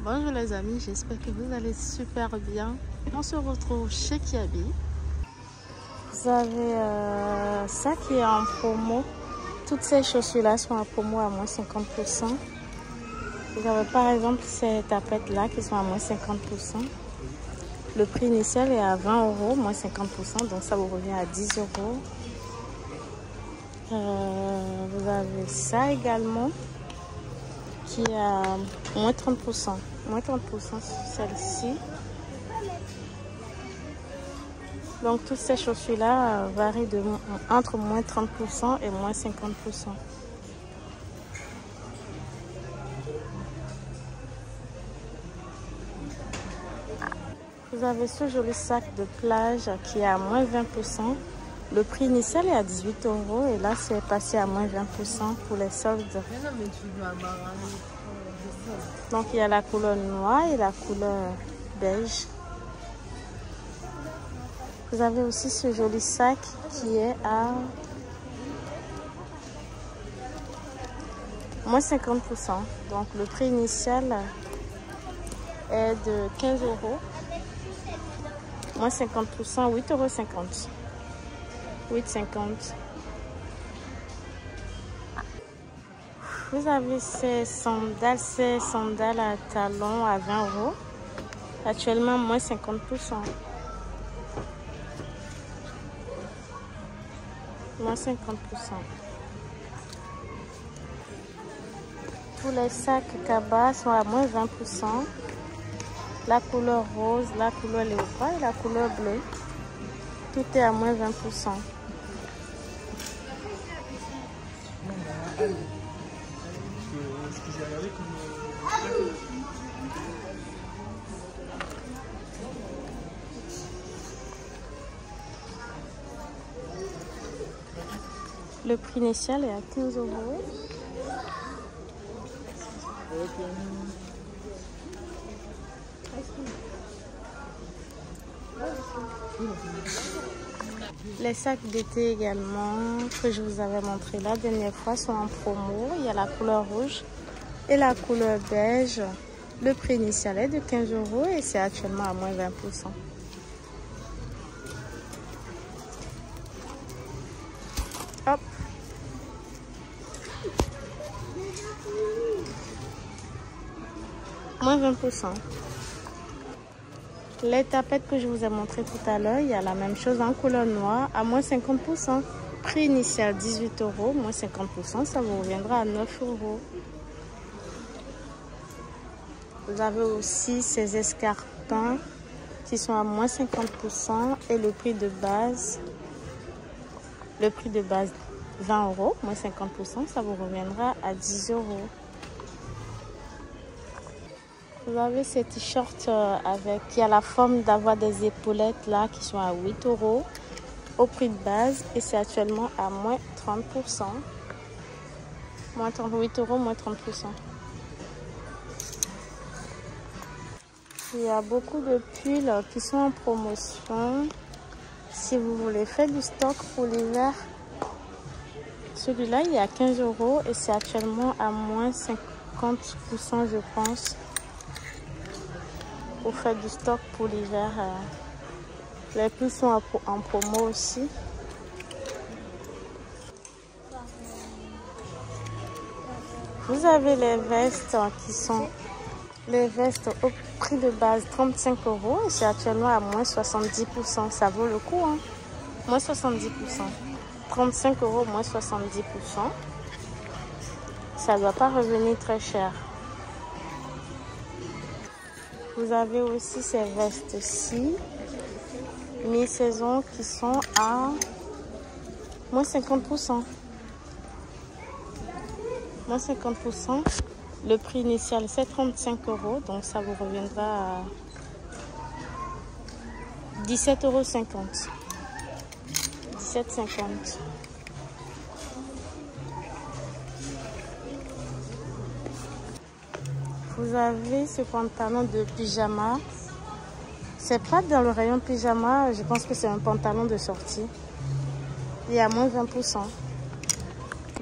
Bonjour les amis, j'espère que vous allez super bien. On se retrouve chez Kiabi. Vous avez ça qui est en promo. Toutes ces chaussures là sont en promo à moins 50%. Vous avez par exemple ces tapettes là qui sont à moins 50%. Le prix initial est à 20 €, moins 50%, donc ça vous revient à 10 €. Vous avez ça également qui est à moins 30%. Moins 30% celle-ci. Donc toutes ces chaussures là varient entre moins 30% et moins 50%. Vous avez ce joli sac de plage qui est à moins 20%. Le prix initial est à 18 € et là c'est passé à moins 20% pour les soldes. Donc il y a la couleur noire et la couleur beige. Vous avez aussi ce joli sac qui est à moins 50%. Donc le prix initial est de 15 €. Moins 50%, 8,50 €. 8,50 €. Vous avez ces sandales à talons à 20 €. Actuellement, moins 50%. Moins 50%. Tous les sacs cabas sont à moins 20%. La couleur rose, la couleur léopard et la couleur bleue. Tout est à moins 20%. Le prix initial est à 15 €. Les sacs d'été également que je vous avais montré la dernière fois sont en promo. Il y a la couleur rouge et la couleur beige. Le prix initial est de 15 € et c'est actuellement à moins 20%. Hop. Moins 20%. Les tapettes que je vous ai montré tout à l'heure, il y a la même chose en couleur noire à moins 50%. Prix initial 18 €, moins 50%, ça vous reviendra à 9 €. Vous avez aussi ces escarpins qui sont à moins 50% et le prix de base 20 €, moins 50%, ça vous reviendra à 10 €. Vous avez ces t-shirts qui a la forme d'avoir des épaulettes là qui sont à 8 € au prix de base et c'est actuellement à moins 30%. Moins 38 €, moins 30%. Il y a beaucoup de pulls qui sont en promotion. Si vous voulez faire du stock pour l'hiver, celui-là il est à 15 € et c'est actuellement à moins 50% je pense. Pour faire du stock pour l'hiver, les pulls sont en promo aussi. Vous avez les vestes qui sont les vestes au prix de base 35 € et c'est actuellement à moins 70%. Ça vaut le coup, hein? Moins 70%. 35 €, moins 70%. Ça ne doit pas revenir très cher. Vous avez aussi ces vestes-ci, mi-saison, qui sont à moins 50%. Moins 50%. Le prix initial, c'est 35 €, donc ça vous reviendra à 17,50 €. 17,50 €. Vous avez ce pantalon de pyjama. C'est pas dans le rayon pyjama, je pense que c'est un pantalon de sortie. Il est à moins 20%.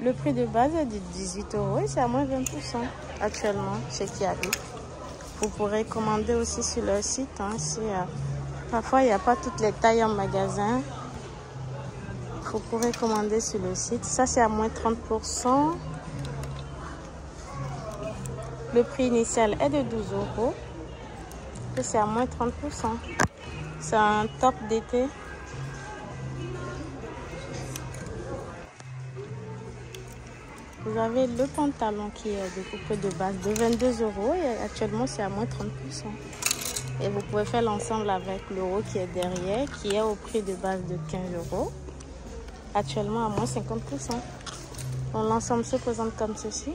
Le prix de base est de 18 € et c'est à moins 20% actuellement chez Kiabi. Vous pourrez commander aussi sur leur site. Hein, parfois, il n'y a pas toutes les tailles en magasin. Vous pourrez commander sur le site. Ça, c'est à moins 30%. Le prix initial est de 12 €. Et c'est à moins 30%. C'est un top d'été. Vous avez le pantalon qui est découpé de base de 22 € et actuellement c'est à moins 30%. Et vous pouvez faire l'ensemble avec le haut qui est derrière, qui est au prix de base de 15 €. Actuellement à moins 50%. Donc l'ensemble se présente comme ceci.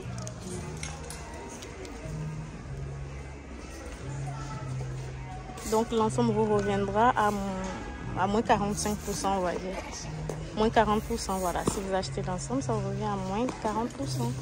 Donc l'ensemble vous reviendra à moins 45%, on va dire. Moins 40%, voilà. Si vous achetez l'ensemble, ça vous revient à moins 40%.